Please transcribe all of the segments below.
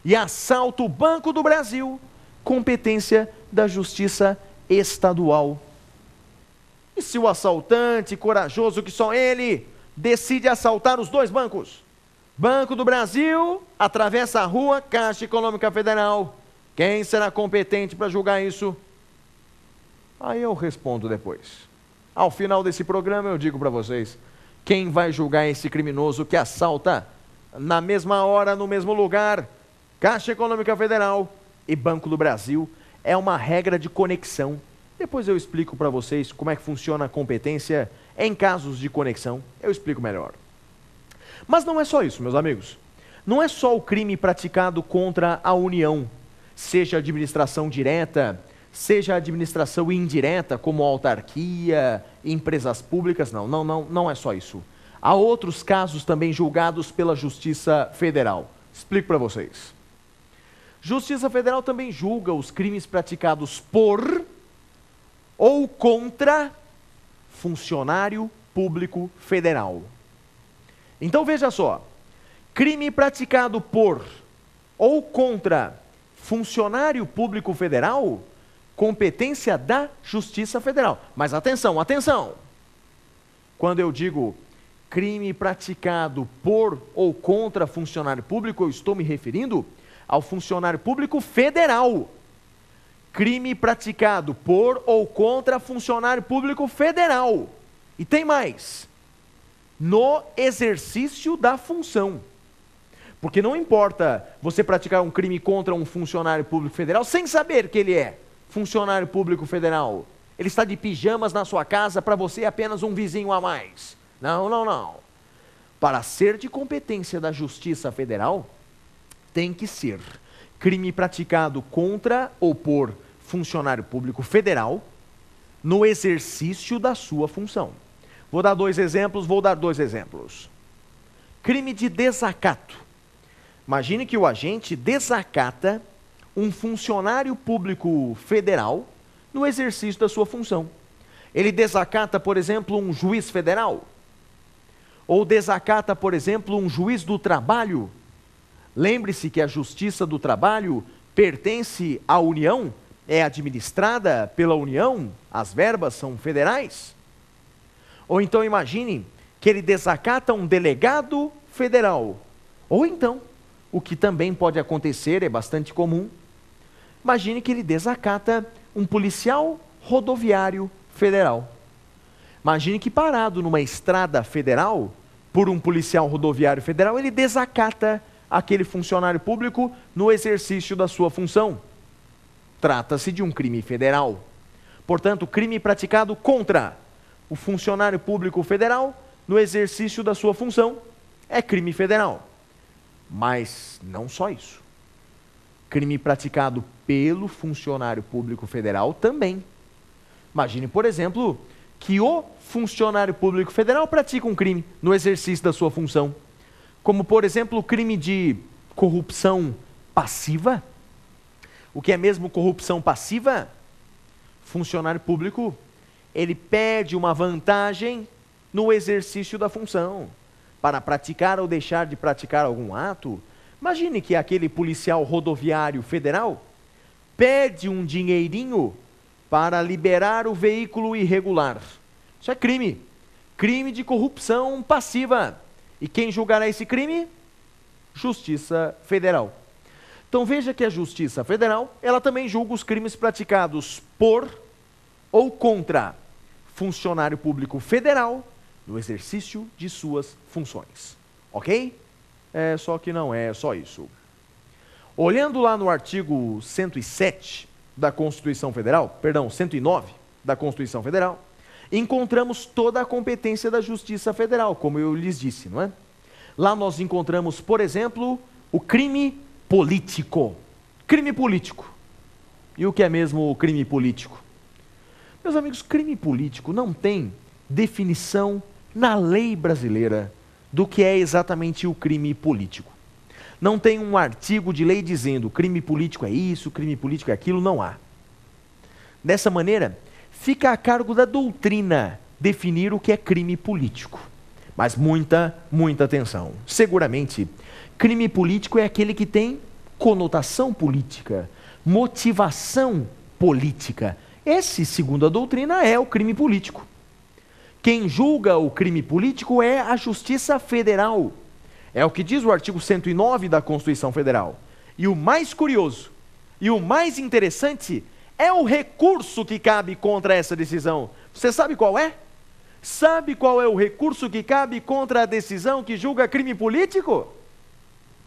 e assalta o Banco do Brasil, competência da Justiça Estadual. E se o assaltante corajoso que só ele decide assaltar os dois bancos? Banco do Brasil, atravessa a rua, Caixa Econômica Federal. Quem será competente para julgar isso? Aí eu respondo depois. Ao final desse programa eu digo para vocês, quem vai julgar esse criminoso que assalta na mesma hora, no mesmo lugar, Caixa Econômica Federal e Banco do Brasil? É uma regra de conexão. Depois eu explico para vocês como é que funciona a competência em casos de conexão. Eu explico melhor. Mas não é só isso, meus amigos. Não é só o crime praticado contra a União, seja administração direta, seja administração indireta, como autarquia, empresas públicas. Não é só isso. Há outros casos também julgados pela Justiça Federal. Explico para vocês. Justiça Federal também julga os crimes praticados por ou contra funcionário público federal. Então veja só, crime praticado por ou contra funcionário público federal, competência da Justiça Federal. Mas atenção, atenção! Quando eu digo crime praticado por ou contra funcionário público, eu estou me referindo ao funcionário público federal. Crime praticado por ou contra funcionário público federal. E tem mais. No exercício da função. Porque não importa você praticar um crime contra um funcionário público federal sem saber que ele é funcionário público federal. Ele está de pijamas na sua casa, para você é apenas um vizinho a mais. Não. Para ser de competência da Justiça Federal, tem que ser crime praticado contra ou por funcionário público federal no exercício da sua função. Vou dar dois exemplos. Crime de desacato. Imagine que o agente desacata um funcionário público federal no exercício da sua função. Ele desacata, por exemplo, um juiz federal. Ou desacata, por exemplo, um juiz do trabalho. Lembre-se que a Justiça do Trabalho pertence à União, é administrada pela União, as verbas são federais. Ou então imagine que ele desacata um delegado federal. Ou então, o que também pode acontecer, é bastante comum, imagine que ele desacata um policial rodoviário federal. Imagine que parado numa estrada federal, por um policial rodoviário federal, ele desacata aquele funcionário público no exercício da sua função. Trata-se de um crime federal. Portanto, crime praticado contra o funcionário público federal no exercício da sua função é crime federal. Mas não só isso. Crime praticado pelo funcionário público federal também. Imagine, por exemplo, que o funcionário público federal pratica um crime no exercício da sua função. Como, por exemplo, o crime de corrupção passiva. O que é mesmo corrupção passiva? Funcionário público, ele pede uma vantagem no exercício da função, para praticar ou deixar de praticar algum ato. Imagine que aquele policial rodoviário federal pede um dinheirinho para liberar o veículo irregular. Isso é crime. Crime de corrupção passiva. E quem julgará esse crime? Justiça Federal. Então veja que a Justiça Federal, ela também julga os crimes praticados por ou contra funcionário público federal no exercício de suas funções. Ok? Só que não é só isso. Olhando lá no artigo 107 da Constituição Federal, perdão, 109 da Constituição Federal, encontramos toda a competência da Justiça Federal, como eu lhes disse, não é? Lá nós encontramos, por exemplo, o crime político. Crime político. E o que é mesmo o crime político? Meus amigos, crime político não tem definição na lei brasileira do que é exatamente o crime político. Não tem um artigo de lei dizendo crime político é isso, crime político é aquilo, não há. Dessa maneira, fica a cargo da doutrina definir o que é crime político. Mas muita atenção. Seguramente, crime político é aquele que tem conotação política, motivação política. Esse, segundo a doutrina, é o crime político. Quem julga o crime político é a Justiça Federal. É o que diz o artigo 109 da Constituição Federal. E o mais curioso, e o mais interessante, é o recurso que cabe contra essa decisão. Você sabe qual é? Sabe qual é o recurso que cabe contra a decisão que julga crime político?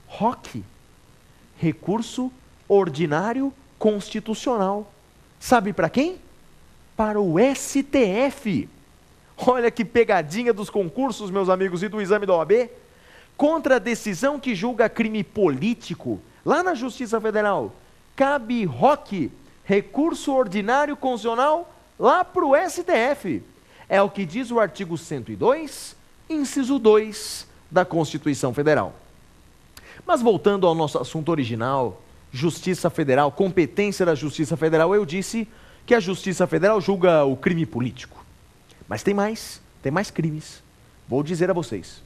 ROC. Recurso Ordinário Constitucional. Sabe para quem? Para o STF. Olha que pegadinha dos concursos, meus amigos, e do exame da OAB. Contra a decisão que julga crime político, lá na Justiça Federal, cabe ROC, Recurso Ordinário Constitucional, lá para o STF. É o que diz o artigo 102, inciso 2 da Constituição Federal. Mas voltando ao nosso assunto original, Justiça Federal, competência da Justiça Federal, eu disse que a Justiça Federal julga o crime político. Mas tem mais crimes. Vou dizer a vocês.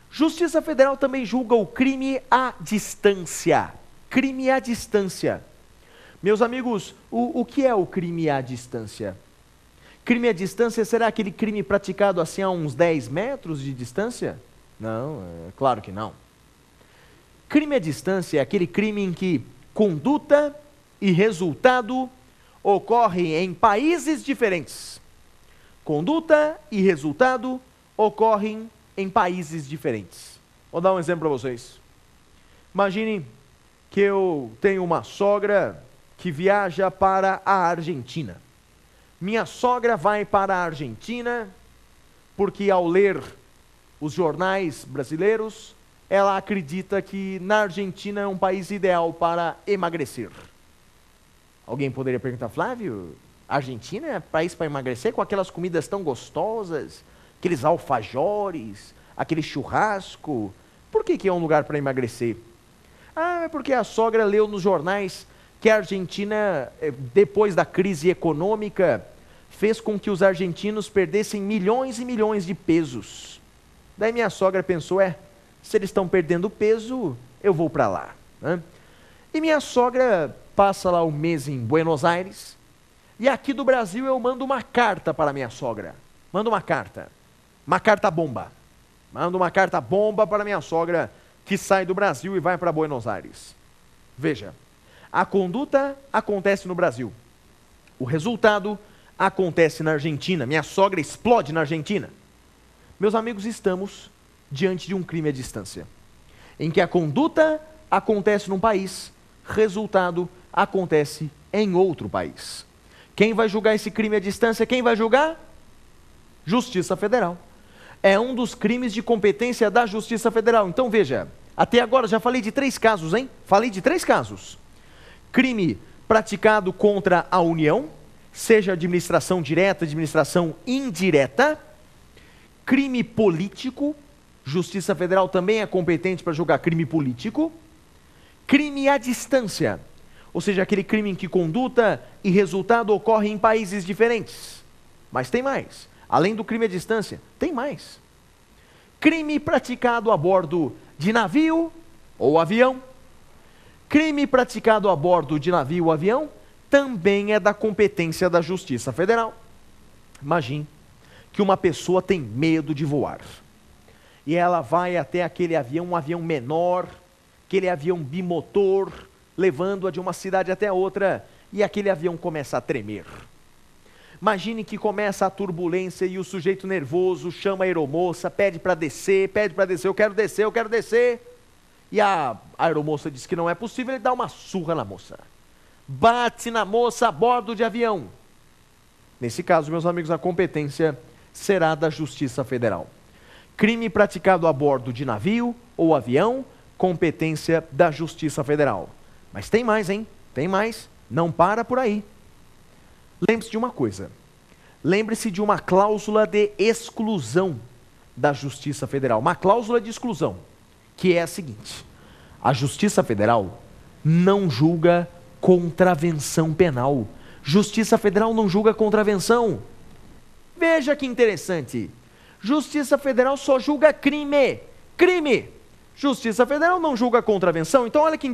Justiça Federal também julga o crime à distância. Crime à distância. Meus amigos, o que é o crime à distância? Crime à distância será aquele crime praticado assim a uns 10 metros de distância? Não, é claro que não. Crime à distância é aquele crime em que conduta e resultado ocorrem em países diferentes. Conduta e resultado ocorrem em países diferentes. Vou dar um exemplo para vocês. Imagine que eu tenho uma sogra que viaja para a Argentina. Minha sogra vai para a Argentina porque, ao ler os jornais brasileiros, ela acredita que na Argentina é um país ideal para emagrecer. Alguém poderia perguntar: Flávio, Argentina é país para emagrecer com aquelas comidas tão gostosas, aqueles alfajores, aquele churrasco? Por que é um lugar para emagrecer? Ah, é porque a sogra leu nos jornais que a Argentina, depois da crise econômica, fez com que os argentinos perdessem milhões e milhões de pesos. Daí minha sogra pensou: se eles estão perdendo peso, eu vou para lá, né? E minha sogra passa lá um mês em Buenos Aires, e aqui do Brasil eu mando uma carta para minha sogra. Mando uma carta bomba. Mando uma carta bomba para minha sogra, que sai do Brasil e vai para Buenos Aires. Veja, a conduta acontece no Brasil. O resultado acontece na Argentina. Minha sogra explode na Argentina. Meus amigos, estamos diante de um crime à distância, em que a conduta acontece num país, resultado acontece em outro país. Quem vai julgar esse crime à distância? Quem vai julgar? Justiça Federal. É um dos crimes de competência da Justiça Federal. Então veja, até agora já falei de 3 casos, hein? Falei de 3 casos. Crime praticado contra a União, seja administração direta, administração indireta. Crime político, Justiça Federal também é competente para julgar crime político. Crime à distância, ou seja, aquele crime em que conduta e resultado ocorrem em países diferentes. Mas tem mais. Além do crime à distância, tem mais. Crime praticado a bordo de navio ou avião. Crime praticado a bordo de navio ou avião também é da competência da Justiça Federal. Imagine que uma pessoa tem medo de voar. E ela vai até aquele avião, um avião menor, aquele avião bimotor, levando-a de uma cidade até outra, e aquele avião começa a tremer. Imagine que começa a turbulência e o sujeito nervoso chama a aeromoça, pede para descer, eu quero descer. E a aeromoça diz que não é possível, ele dá uma surra na moça. Bate na moça a bordo de avião. Nesse caso, meus amigos, a competência será da Justiça Federal. Crime praticado a bordo de navio ou avião, competência da Justiça Federal. Mas tem mais, hein? Tem mais. Não para por aí. Lembre-se de uma coisa. Lembre-se de uma cláusula de exclusão da Justiça Federal. Uma cláusula de exclusão, que é a seguinte: a Justiça Federal não julga contravenção penal. Justiça Federal não julga contravenção. Veja que interessante. Justiça Federal só julga crime. Crime. Justiça Federal não julga contravenção. Então, olha que